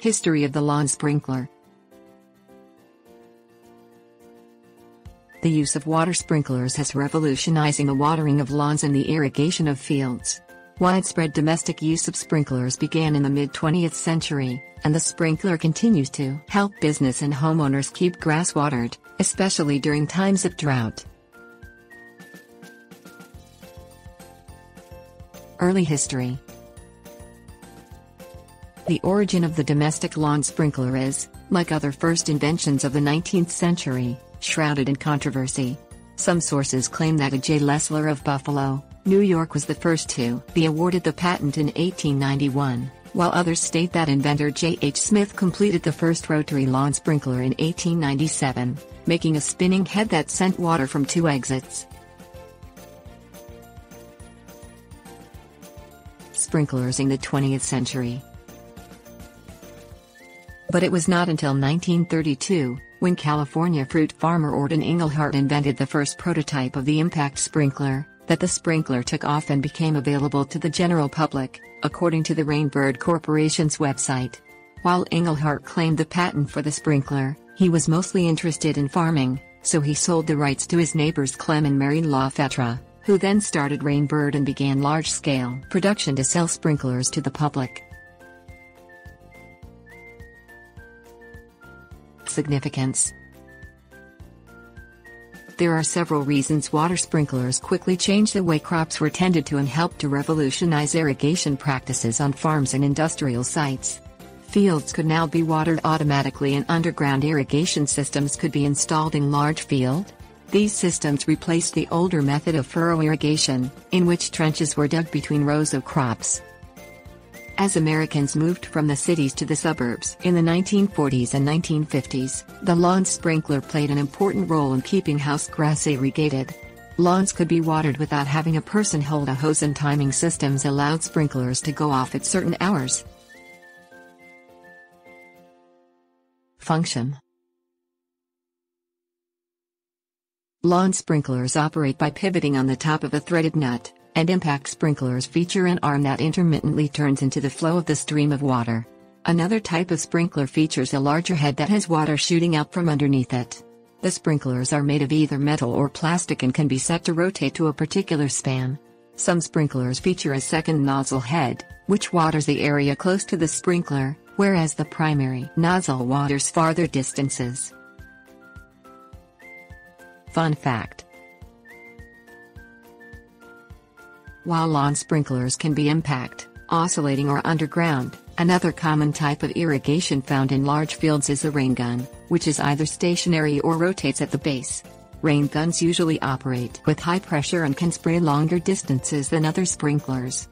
History of the lawn sprinkler. The use of water sprinklers has revolutionizing the watering of lawns and the irrigation of fields. Widespread domestic use of sprinklers began in the mid-20th century, and the sprinkler continues to help business and homeowners keep grass watered, especially during times of drought. Early history. The origin of the domestic lawn sprinkler is, like other first inventions of the 19th century, shrouded in controversy. Some sources claim that J. Lessler of Buffalo, New York was the first to be awarded the patent in 1891, while others state that inventor J. H. Smith completed the first rotary lawn sprinkler in 1897, making a spinning head that sent water from two exits. Sprinklers in the 20th century. But it was not until 1932, when California fruit farmer Orton Engelhart invented the first prototype of the impact sprinkler, that the sprinkler took off and became available to the general public, according to the Rainbird Corporation's website. While Engelhart claimed the patent for the sprinkler, he was mostly interested in farming, so he sold the rights to his neighbors Clem and Mary LaFetra, who then started Rainbird and began large-scale production to sell sprinklers to the public. Significance. There are several reasons water sprinklers quickly changed the way crops were tended to and helped to revolutionize irrigation practices on farms and industrial sites. Fields could now be watered automatically and underground irrigation systems could be installed in large fields. These systems replaced the older method of furrow irrigation, in which trenches were dug between rows of crops. As Americans moved from the cities to the suburbs in the 1940s and 1950s, the lawn sprinkler played an important role in keeping house grass irrigated. Lawns could be watered without having a person hold a hose, and timing systems allowed sprinklers to go off at certain hours. Function. Lawn sprinklers operate by pivoting on the top of a threaded nut, and impact sprinklers feature an arm that intermittently turns into the flow of the stream of water. Another type of sprinkler features a larger head that has water shooting out from underneath it. The sprinklers are made of either metal or plastic and can be set to rotate to a particular span. Some sprinklers feature a second nozzle head, which waters the area close to the sprinkler, whereas the primary nozzle waters farther distances. Fun fact. While lawn sprinklers can be impact, oscillating or underground, another common type of irrigation found in large fields is the rain gun, which is either stationary or rotates at the base. Rain guns usually operate with high pressure and can spray longer distances than other sprinklers.